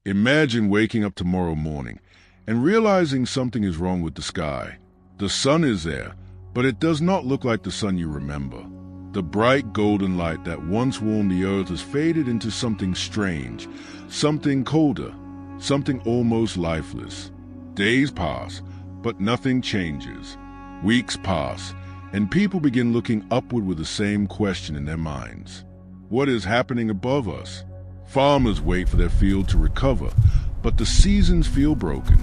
Imagine waking up tomorrow morning and realizing something is wrong with the sky. The sun is there, but it does not look like the sun you remember. The bright golden light that once warmed the earth has faded into something strange, something colder, something almost lifeless. Days pass, but nothing changes. Weeks pass, and people begin looking upward with the same question in their minds. What is happening above us? Farmers wait for their field to recover, but the seasons feel broken.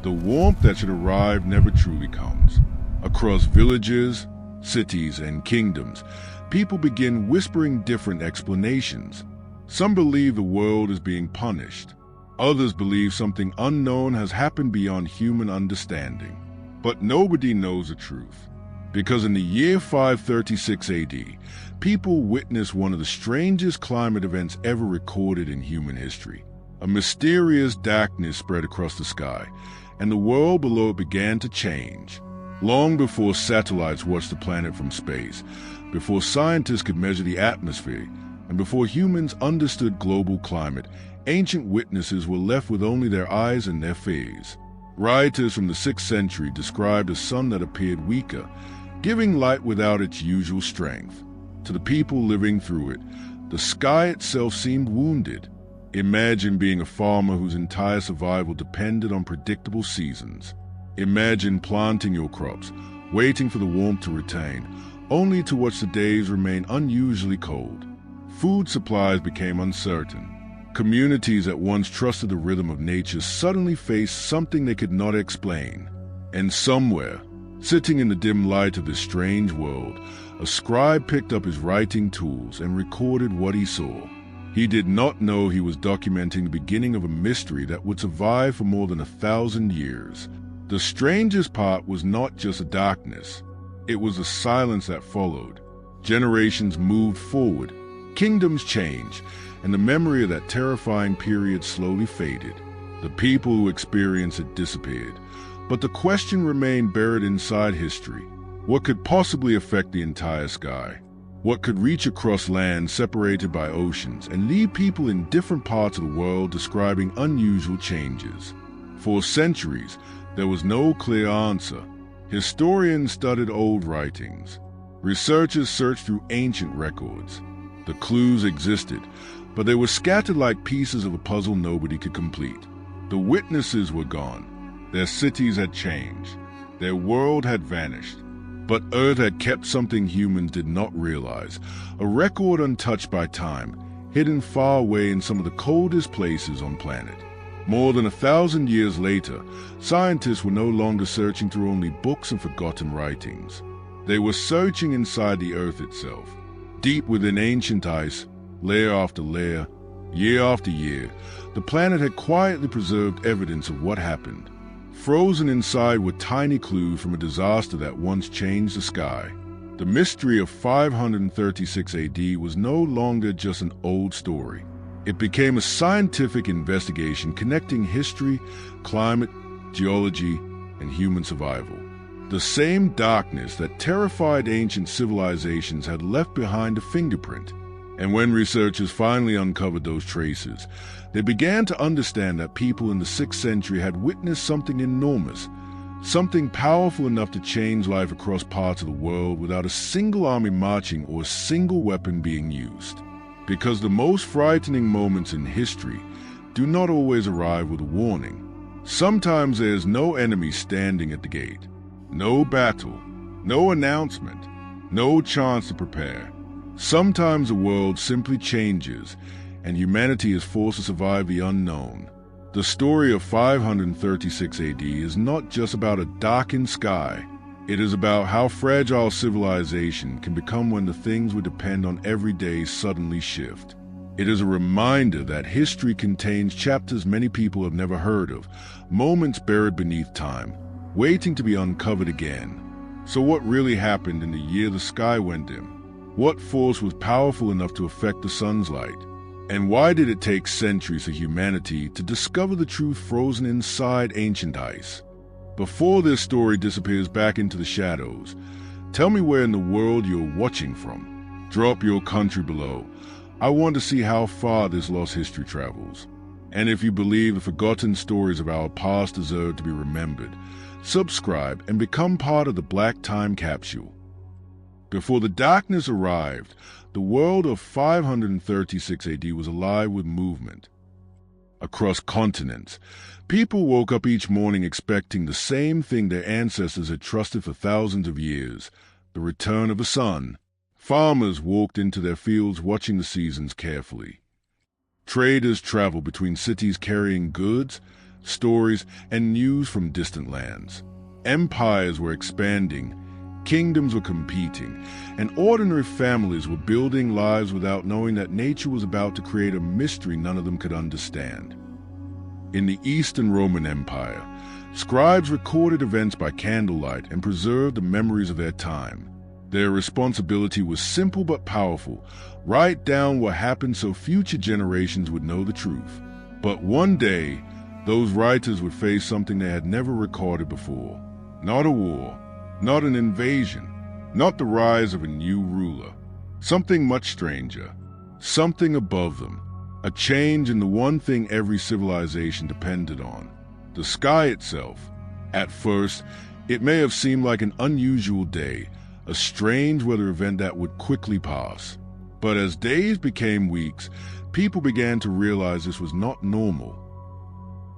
The warmth that should arrive never truly comes. Across villages, cities, and kingdoms, people begin whispering different explanations. Some believe the world is being punished. Others believe something unknown has happened beyond human understanding. But nobody knows the truth. Because in the year 536 AD, people witnessed one of the strangest climate events ever recorded in human history. A mysterious darkness spread across the sky, and the world below it began to change. Long before satellites watched the planet from space, before scientists could measure the atmosphere, and before humans understood global climate, ancient witnesses were left with only their eyes and their fears. Writers from the 6th century described a sun that appeared weaker, giving light without its usual strength. To the people living through it, the sky itself seemed wounded. Imagine being a farmer whose entire survival depended on predictable seasons. Imagine planting your crops, waiting for the warmth to return, only to watch the days remain unusually cold. Food supplies became uncertain. Communities that once trusted the rhythm of nature suddenly faced something they could not explain. And somewhere, sitting in the dim light of this strange world, a scribe picked up his writing tools and recorded what he saw. He did not know he was documenting the beginning of a mystery that would survive for more than 1,000 years. The strangest part was not just the darkness. It was the silence that followed. Generations moved forward, kingdoms changed, and the memory of that terrifying period slowly faded. The people who experienced it disappeared. But the question remained buried inside history. What could possibly affect the entire sky? What could reach across land separated by oceans and leave people in different parts of the world describing unusual changes? For centuries, there was no clear answer. Historians studied old writings. Researchers searched through ancient records. The clues existed, but they were scattered like pieces of a puzzle nobody could complete. The witnesses were gone. Their cities had changed. Their world had vanished. But Earth had kept something humans did not realize, a record untouched by time, hidden far away in some of the coldest places on planet. More than 1,000 years later, scientists were no longer searching through only books and forgotten writings. They were searching inside the Earth itself. Deep within ancient ice, layer after layer, year after year, the planet had quietly preserved evidence of what happened. Frozen inside were tiny clues from a disaster that once changed the sky. The mystery of 536 AD was no longer just an old story. It became a scientific investigation connecting history, climate, geology, and human survival. The same darkness that terrified ancient civilizations had left behind a fingerprint. And when researchers finally uncovered those traces, they began to understand that people in the 6th century had witnessed something enormous, something powerful enough to change life across parts of the world without a single army marching or a single weapon being used. Because the most frightening moments in history do not always arrive with a warning. Sometimes there is no enemy standing at the gate, no battle, no announcement, no chance to prepare. Sometimes the world simply changes, and humanity is forced to survive the unknown. The story of 536 AD is not just about a darkened sky. It is about how fragile civilization can become when the things we depend on every day suddenly shift. It is a reminder that history contains chapters many people have never heard of, moments buried beneath time, waiting to be uncovered again. So what really happened in the year the sky went dim? What force was powerful enough to affect the sun's light? And why did it take centuries for humanity to discover the truth frozen inside ancient ice? Before this story disappears back into the shadows, tell me where in the world you're watching from. Drop your country below. I want to see how far this lost history travels. And if you believe the forgotten stories of our past deserve to be remembered, subscribe and become part of the Black Time Capsule. Before the darkness arrived, the world of 536 AD was alive with movement. Across continents, people woke up each morning expecting the same thing their ancestors had trusted for thousands of years, the return of the sun. Farmers walked into their fields watching the seasons carefully. Traders traveled between cities carrying goods, stories, and news from distant lands. Empires were expanding, kingdoms were competing, and ordinary families were building lives without knowing that nature was about to create a mystery none of them could understand. In the Eastern Roman Empire, scribes recorded events by candlelight and preserved the memories of their time. Their responsibility was simple but powerful: write down what happened so future generations would know the truth. But one day, those writers would face something they had never recorded before. Not a war, not an invasion, not the rise of a new ruler. Something much stranger, something above them, a change in the one thing every civilization depended on: the sky itself. At first, it may have seemed like an unusual day, a strange weather event that would quickly pass. But as days became weeks, people began to realize this was not normal.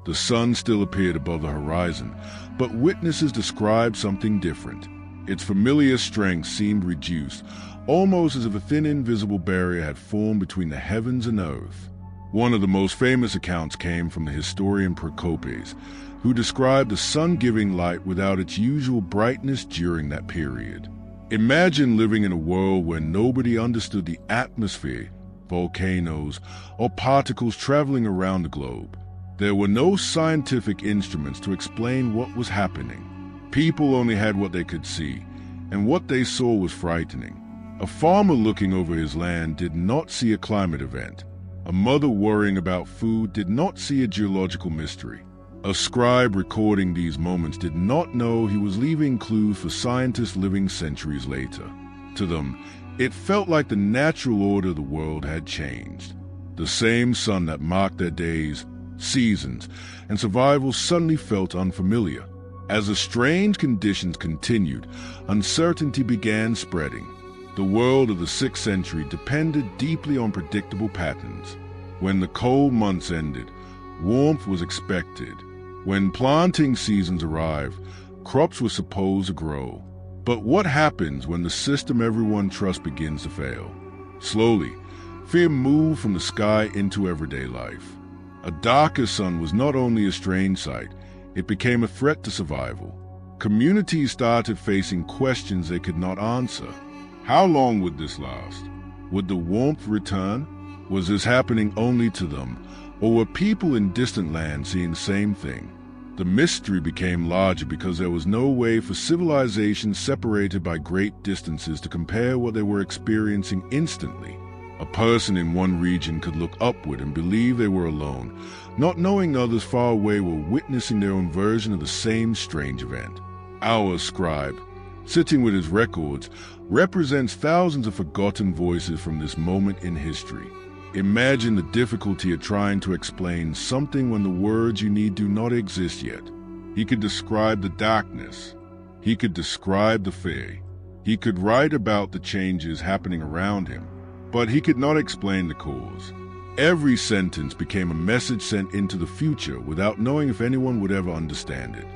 The sun still appeared above the horizon, but witnesses described something different. Its familiar strength seemed reduced, almost as if a thin invisible barrier had formed between the heavens and earth. One of the most famous accounts came from the historian Procopes, who described the sun giving light without its usual brightness during that period. Imagine living in a world where nobody understood the atmosphere, volcanoes, or particles traveling around the globe. There were no scientific instruments to explain what was happening. People only had what they could see, and what they saw was frightening. A farmer looking over his land did not see a climate event. A mother worrying about food did not see a geological mystery. A scribe recording these moments did not know he was leaving clues for scientists living centuries later. To them, it felt like the natural order of the world had changed. The same sun that marked their days, seasons, and survival suddenly felt unfamiliar. As the strange conditions continued, uncertainty began spreading. The world of the 6th century depended deeply on predictable patterns. When the cold months ended, warmth was expected. When planting seasons arrived, crops were supposed to grow. But what happens when the system everyone trusts begins to fail? Slowly, fear moved from the sky into everyday life. A darker sun was not only a strange sight, it became a threat to survival. Communities started facing questions they could not answer. How long would this last? Would the warmth return? Was this happening only to them, or were people in distant lands seeing the same thing? The mystery became larger because there was no way for civilizations separated by great distances to compare what they were experiencing instantly. A person in one region could look upward and believe they were alone, not knowing others far away were witnessing their own version of the same strange event. Our scribe, sitting with his records, represents thousands of forgotten voices from this moment in history. Imagine the difficulty of trying to explain something when the words you need do not exist yet. He could describe the darkness. He could describe the fear. He could write about the changes happening around him, but he could not explain the cause. Every sentence became a message sent into the future without knowing if anyone would ever understand it.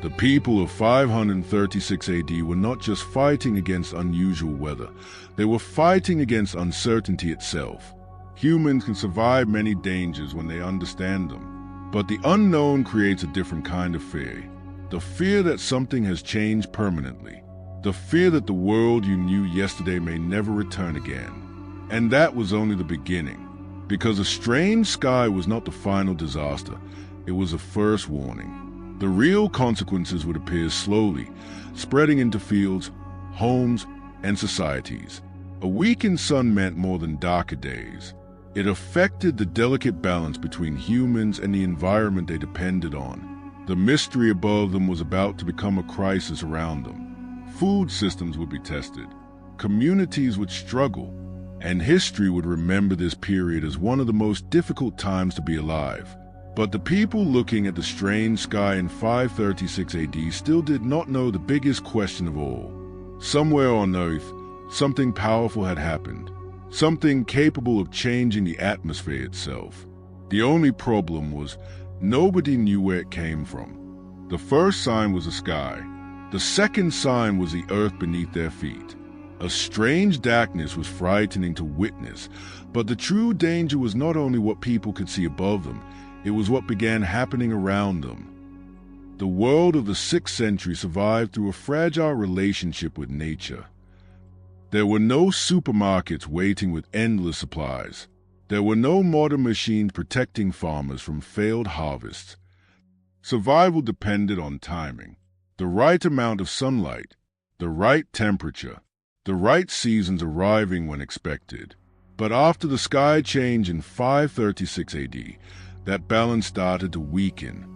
The people of 536 AD were not just fighting against unusual weather, they were fighting against uncertainty itself. Humans can survive many dangers when they understand them, but the unknown creates a different kind of fear. The fear that something has changed permanently. The fear that the world you knew yesterday may never return again. And that was only the beginning, because a strange sky was not the final disaster, it was a first warning. The real consequences would appear slowly, spreading into fields, homes, and societies. A weakened sun meant more than darker days. It affected the delicate balance between humans and the environment they depended on. The mystery above them was about to become a crisis around them. Food systems would be tested. Communities would struggle. And history would remember this period as one of the most difficult times to be alive. But the people looking at the strange sky in 536 AD still did not know the biggest question of all. Somewhere on Earth, something powerful had happened, something capable of changing the atmosphere itself. The only problem was nobody knew where it came from. The first sign was the sky. The second sign was the earth beneath their feet. A strange darkness was frightening to witness, but the true danger was not only what people could see above them, it was what began happening around them. The world of the 6th century survived through a fragile relationship with nature. There were no supermarkets waiting with endless supplies. There were no modern machines protecting farmers from failed harvests. Survival depended on timing, the right amount of sunlight, the right temperature, the right seasons arriving when expected. But after the sky change in 536 AD, that balance started to weaken.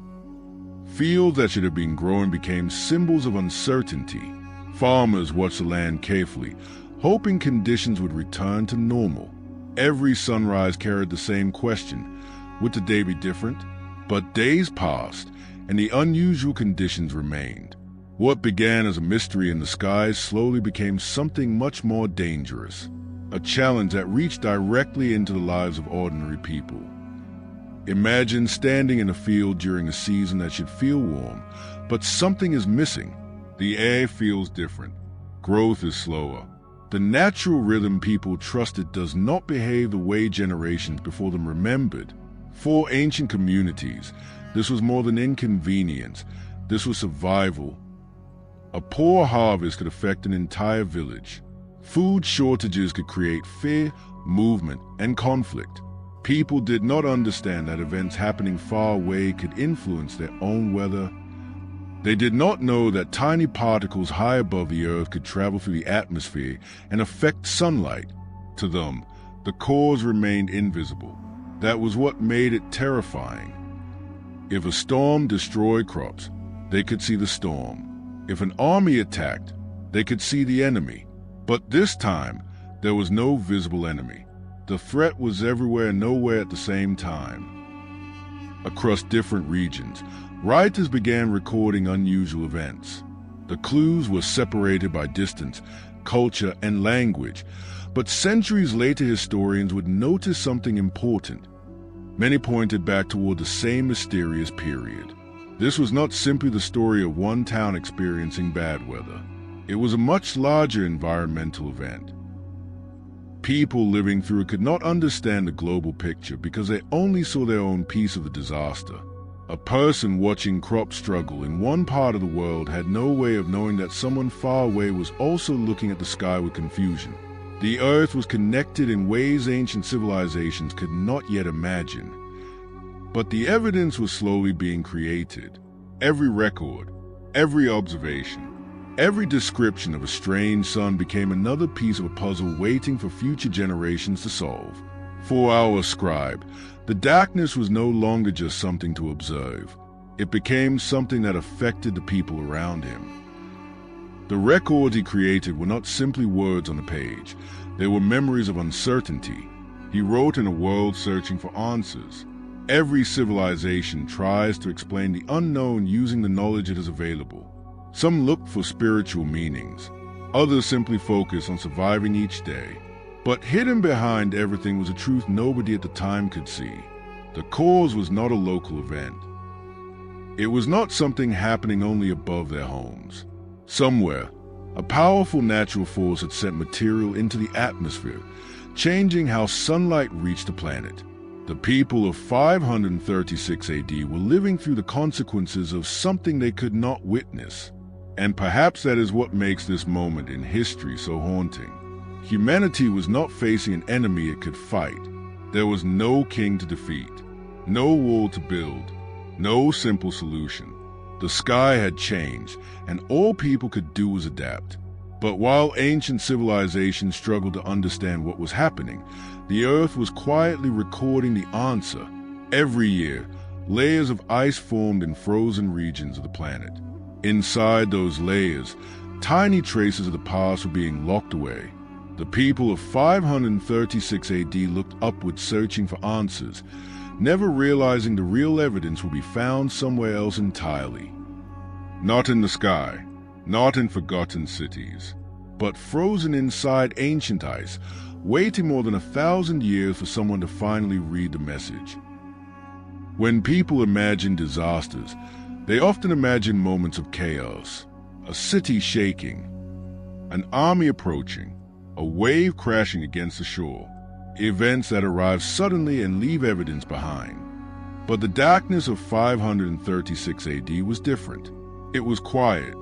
Fields that should have been growing became symbols of uncertainty. Farmers watched the land carefully, hoping conditions would return to normal. Every sunrise carried the same question: would today be different? But days passed, and the unusual conditions remained. What began as a mystery in the skies slowly became something much more dangerous, a challenge that reached directly into the lives of ordinary people. Imagine standing in a field during a season that should feel warm, but something is missing. The air feels different. Growth is slower. The natural rhythm people trusted does not behave the way generations before them remembered. For ancient communities, this was more than inconvenience. This was survival. A poor harvest could affect an entire village. Food shortages could create fear, movement, and conflict. People did not understand that events happening far away could influence their own weather. They did not know that tiny particles high above the earth could travel through the atmosphere and affect sunlight. To them, the cause remained invisible. That was what made it terrifying. If a storm destroyed crops, they could see the storm. If an army attacked, they could see the enemy. But this time, there was no visible enemy. The threat was everywhere and nowhere at the same time. Across different regions, writers began recording unusual events. The clues were separated by distance, culture, and language, but centuries later historians would notice something important. Many pointed back toward the same mysterious period. This was not simply the story of one town experiencing bad weather. It was a much larger environmental event. People living through it could not understand the global picture because they only saw their own piece of the disaster. A person watching crops struggle in one part of the world had no way of knowing that someone far away was also looking at the sky with confusion. The earth was connected in ways ancient civilizations could not yet imagine. But the evidence was slowly being created. Every record, every observation, every description of a strange sun became another piece of a puzzle waiting for future generations to solve. For our scribe, the darkness was no longer just something to observe. It became something that affected the people around him. The records he created were not simply words on a page. They were memories of uncertainty. He wrote in a world searching for answers. Every civilization tries to explain the unknown using the knowledge it is available. Some look for spiritual meanings. Others simply focus on surviving each day. But hidden behind everything was a truth nobody at the time could see. The cause was not a local event. It was not something happening only above their homes. Somewhere, a powerful natural force had sent material into the atmosphere, changing how sunlight reached the planet. The people of 536 AD were living through the consequences of something they could not witness. And perhaps that is what makes this moment in history so haunting. Humanity was not facing an enemy it could fight. There was no king to defeat, no wall to build, no simple solution. The sky had changed, and all people could do was adapt. But while ancient civilizations struggled to understand what was happening, the earth was quietly recording the answer. Every year, layers of ice formed in frozen regions of the planet. Inside those layers, tiny traces of the past were being locked away. The people of 536 AD looked upward searching for answers. never realizing the real evidence will be found somewhere else entirely. Not in the sky, not in forgotten cities, but frozen inside ancient ice, waiting more than 1,000 years for someone to finally read the message. When people imagine disasters, they often imagine moments of chaos, a city shaking, an army approaching, a wave crashing against the shore, events that arrive suddenly and leave evidence behind. But the darkness of 536 AD was different. It was quiet.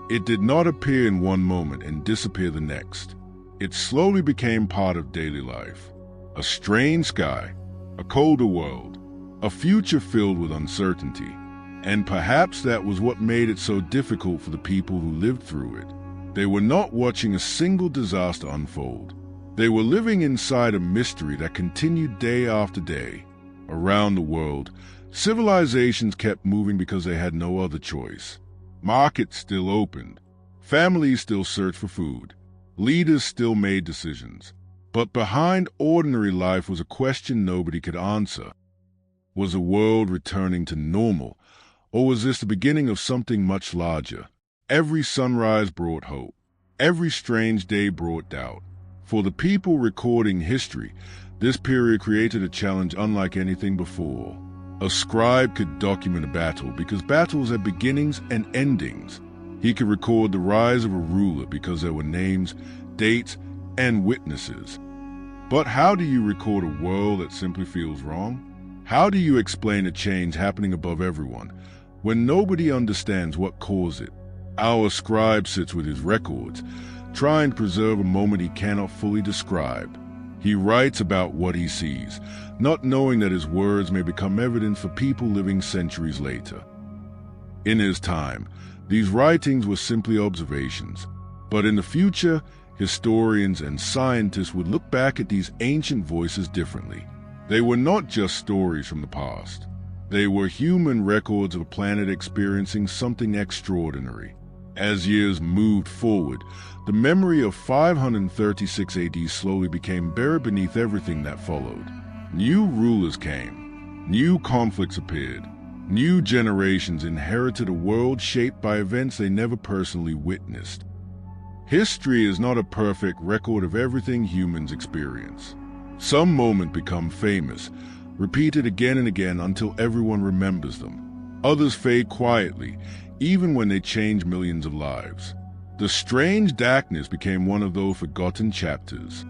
It did not appear in one moment and disappear the next. It slowly became part of daily life. A strange sky, a colder world, a future filled with uncertainty. And perhaps that was what made it so difficult for the people who lived through it. They were not watching a single disaster unfold. They were living inside a mystery that continued day after day. Around the world, civilizations kept moving because they had no other choice. Markets still opened. Families still searched for food. Leaders still made decisions. But behind ordinary life was a question nobody could answer. Was the world returning to normal, or was this the beginning of something much larger? Every sunrise brought hope. Every strange day brought doubt. For the people recording history, this period created a challenge unlike anything before. A scribe could document a battle because battles had beginnings and endings. He could record the rise of a ruler because there were names, dates, and witnesses. But how do you record a world that simply feels wrong? How do you explain a change happening above everyone when nobody understands what caused it? Our scribe sits with his records, trying to preserve a moment he cannot fully describe. He writes about what he sees, not knowing that his words may become evidence for people living centuries later. In his time, these writings were simply observations. But in the future, historians and scientists would look back at these ancient voices differently. They were not just stories from the past. They were human records of a planet experiencing something extraordinary. As years moved forward, the memory of 536 AD slowly became buried beneath everything that followed. New rulers came. New conflicts appeared. New generations inherited a world shaped by events they never personally witnessed. History is not a perfect record of everything humans experience. Some moments become famous, repeated again and again until everyone remembers them. Others fade quietly, even when they change millions of lives. The strange darkness became one of those forgotten chapters.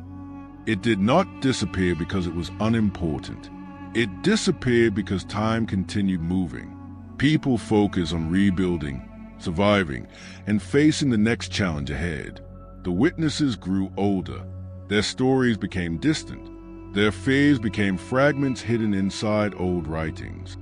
It did not disappear because it was unimportant. It disappeared because time continued moving. People focused on rebuilding, surviving, and facing the next challenge ahead. The witnesses grew older. Their stories became distant. Their fears became fragments hidden inside old writings.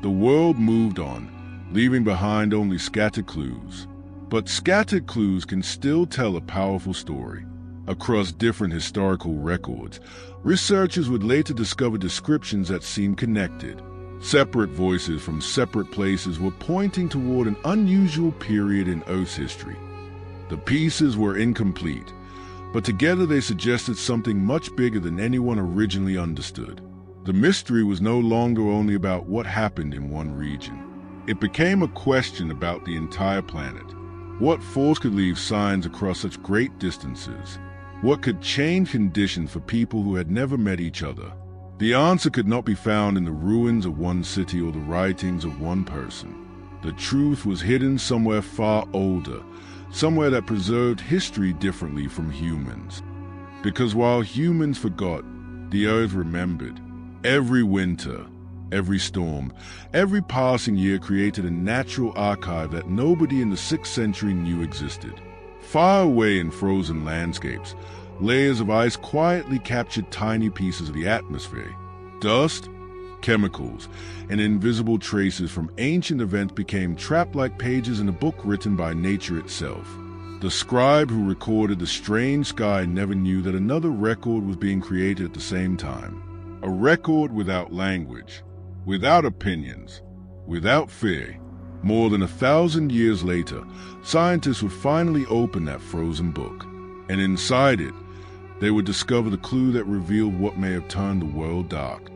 The world moved on, leaving behind only scattered clues. But scattered clues can still tell a powerful story. Across different historical records, researchers would later discover descriptions that seemed connected. Separate voices from separate places were pointing toward an unusual period in Earth's history. The pieces were incomplete, but together they suggested something much bigger than anyone originally understood. The mystery was no longer only about what happened in one region. It became a question about the entire planet. What force could leave signs across such great distances? What could change conditions for people who had never met each other? The answer could not be found in the ruins of one city or the writings of one person. The truth was hidden somewhere far older, somewhere that preserved history differently from humans. Because while humans forgot, the earth remembered. Every winter, every storm, every passing year created a natural archive that nobody in the 6th century knew existed. Far away in frozen landscapes, layers of ice quietly captured tiny pieces of the atmosphere. Dust, chemicals, and invisible traces from ancient events became trapped like pages in a book written by nature itself. The scribe who recorded the strange sky never knew that another record was being created at the same time. A record without language, without opinions, without fear. More than 1,000 years later, scientists would finally open that frozen book, and inside it, they would discover the clue that revealed what may have turned the world dark.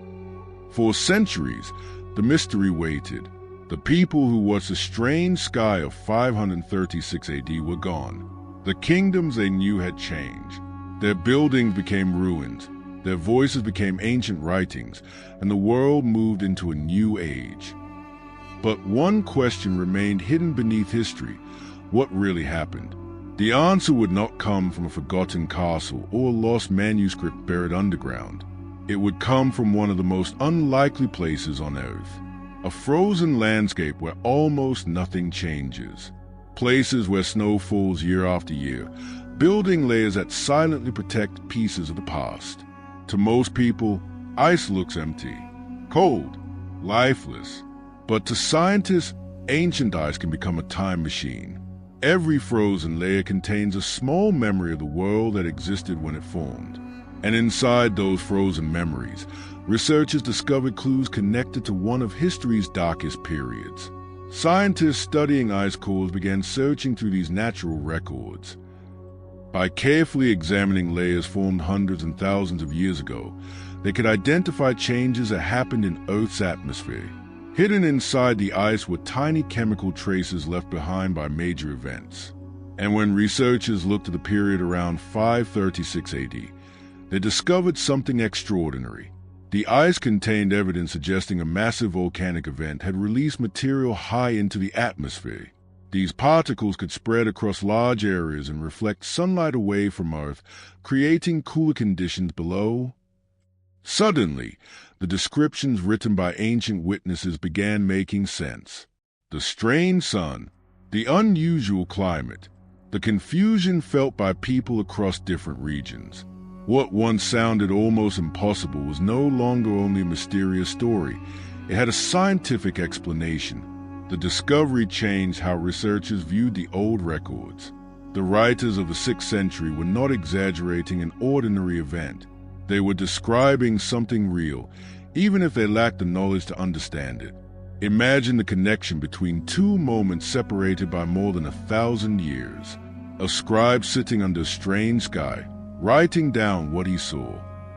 For centuries, the mystery waited. The people who watched the strange sky of 536 AD were gone. The kingdoms they knew had changed. Their buildings became ruins, their voices became ancient writings, and the world moved into a new age. But one question remained hidden beneath history: what really happened? The answer would not come from a forgotten castle or a lost manuscript buried underground. It would come from one of the most unlikely places on Earth. A frozen landscape where almost nothing changes. Places where snow falls year after year, building layers that silently protect pieces of the past. To most people, ice looks empty, cold, lifeless. But to scientists, ancient ice can become a time machine. Every frozen layer contains a small memory of the world that existed when it formed. And inside those frozen memories, researchers discovered clues connected to one of history's darkest periods. Scientists studying ice cores began searching through these natural records. By carefully examining layers formed hundreds and thousands of years ago, they could identify changes that happened in Earth's atmosphere. Hidden inside the ice were tiny chemical traces left behind by major events. And when researchers looked at the period around 536 AD, they discovered something extraordinary. The ice contained evidence suggesting a massive volcanic event had released material high into the atmosphere. These particles could spread across large areas and reflect sunlight away from Earth, creating cooler conditions below. Suddenly, the descriptions written by ancient witnesses began making sense. The strange sun, the unusual climate, the confusion felt by people across different regions. What once sounded almost impossible was no longer only a mysterious story. It had a scientific explanation. The discovery changed how researchers viewed the old records. The writers of the 6th century were not exaggerating an ordinary event. They were describing something real, even if they lacked the knowledge to understand it. Imagine the connection between two moments separated by more than 1,000 years. A scribe sitting under a strange sky, writing down what he saw.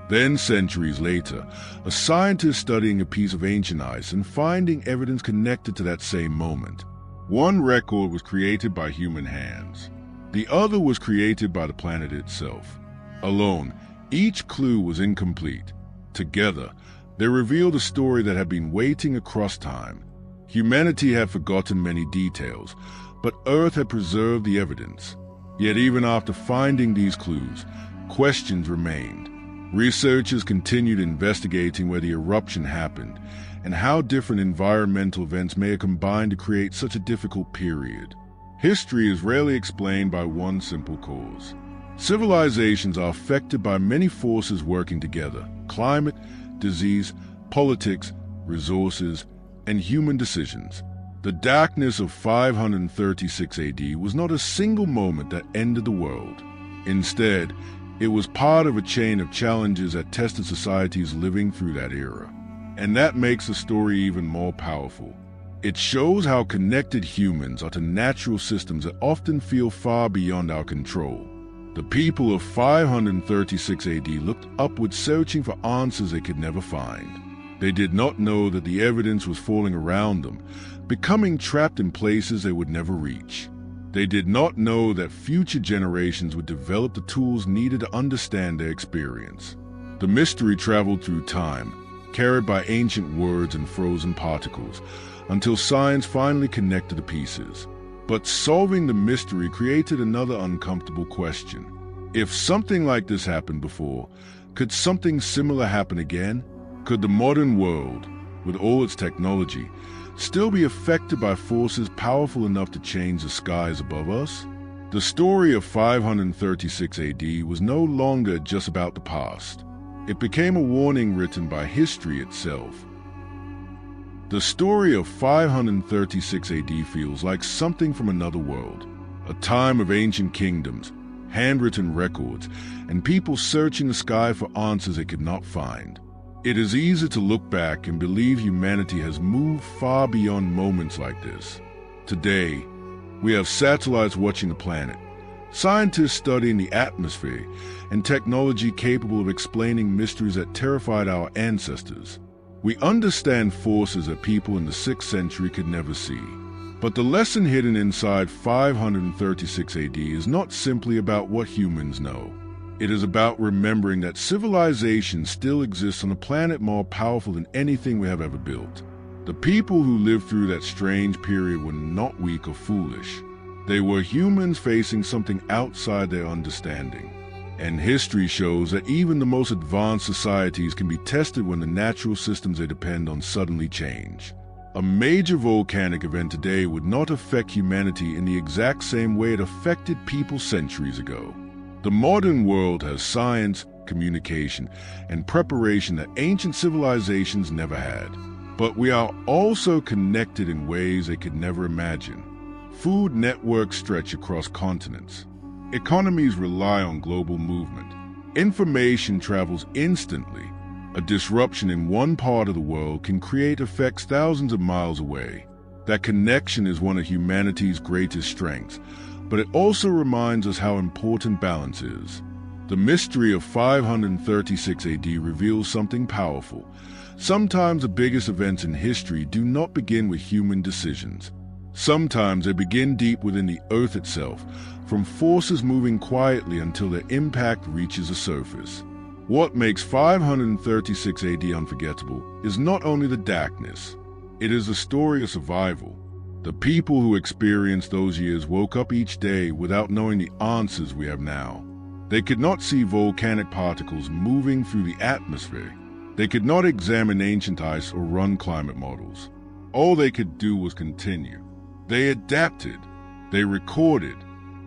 Then, centuries later, a scientist studying a piece of ancient ice and finding evidence connected to that same moment. One record was created by human hands. The other was created by the planet itself. Alone, each clue was incomplete. Together, they revealed a story that had been waiting across time. Humanity had forgotten many details, but Earth had preserved the evidence. Yet even after finding these clues, questions remained. Researchers continued investigating where the eruption happened and how different environmental events may have combined to create such a difficult period. History is rarely explained by one simple cause. Civilizations are affected by many forces working together: climate, disease, politics, resources, and human decisions. The darkness of 536 AD was not a single moment that ended the world. Instead, it was part of a chain of challenges that tested societies living through that era. And that makes the story even more powerful. It shows how connected humans are to natural systems that often feel far beyond our control. The people of 536 AD looked upward, searching for answers they could never find. They did not know that the evidence was falling around them, becoming trapped in places they would never reach. They did not know that future generations would develop the tools needed to understand their experience. The mystery traveled through time, carried by ancient words and frozen particles, until science finally connected the pieces. But solving the mystery created another uncomfortable question. If something like this happened before, could something similar happen again? Could the modern world, with all its technology, still be affected by forces powerful enough to change the skies above us? The story of 536 AD was no longer just about the past. It became a warning written by history itself. The story of 536 AD feels like something from another world, a time of ancient kingdoms, handwritten records, and people searching the sky for answers they could not find. It is easy to look back and believe humanity has moved far beyond moments like this. Today, we have satellites watching the planet, scientists studying the atmosphere, and technology capable of explaining mysteries that terrified our ancestors. We understand forces that people in the 6th century could never see. But the lesson hidden inside 536 AD is not simply about what humans know. It is about remembering that civilization still exists on a planet more powerful than anything we have ever built. The people who lived through that strange period were not weak or foolish. They were humans facing something outside their understanding. And history shows that even the most advanced societies can be tested when the natural systems they depend on suddenly change. A major volcanic event today would not affect humanity in the exact same way it affected people centuries ago. The modern world has science, communication, and preparation that ancient civilizations never had. But we are also connected in ways they could never imagine. Food networks stretch across continents. Economies rely on global movement. Information travels instantly. A disruption in one part of the world can create effects thousands of miles away. That connection is one of humanity's greatest strengths, but it also reminds us how important balance is. The mystery of 536 AD reveals something powerful. Sometimes the biggest events in history do not begin with human decisions. Sometimes they begin deep within the Earth itself, from forces moving quietly until their impact reaches the surface. What makes 536 AD unforgettable is not only the darkness, it is the story of survival. The people who experienced those years woke up each day without knowing the answers we have now. They could not see volcanic particles moving through the atmosphere. They could not examine ancient ice or run climate models. All they could do was continue. They adapted. They recorded.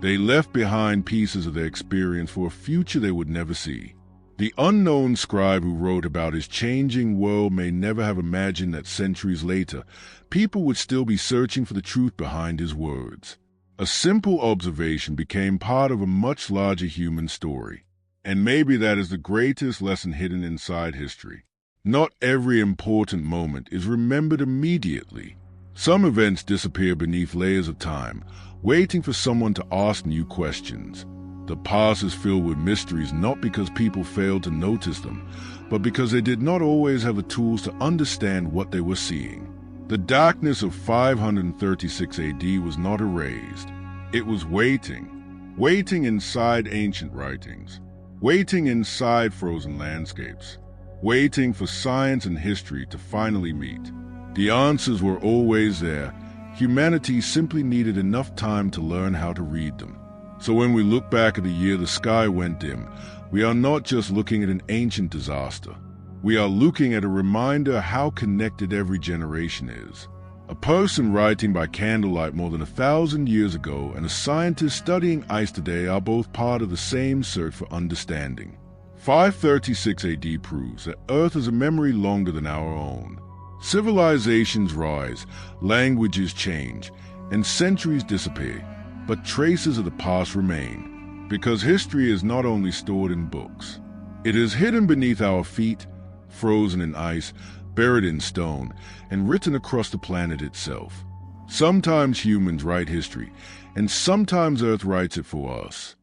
They left behind pieces of their experience for a future they would never see. The unknown scribe who wrote about his changing world may never have imagined that centuries later, people would still be searching for the truth behind his words. A simple observation became part of a much larger human story. And maybe that is the greatest lesson hidden inside history. Not every important moment is remembered immediately. Some events disappear beneath layers of time, waiting for someone to ask new questions. The past is filled with mysteries not because people failed to notice them, but because they did not always have the tools to understand what they were seeing. The darkness of 536 AD was not erased. It was waiting inside ancient writings, waiting inside frozen landscapes, waiting for science and history to finally meet. The answers were always there. Humanity simply needed enough time to learn how to read them. So when we look back at the year the sky went dim, we are not just looking at an ancient disaster. We are looking at a reminder how connected every generation is. A person writing by candlelight more than 1,000 years ago and a scientist studying ice today are both part of the same search for understanding. 536 AD proves that Earth is a memory longer than our own. Civilizations rise, languages change, and centuries disappear. But traces of the past remain, because history is not only stored in books. It is hidden beneath our feet, frozen in ice, buried in stone, and written across the planet itself. Sometimes humans write history, and sometimes Earth writes it for us.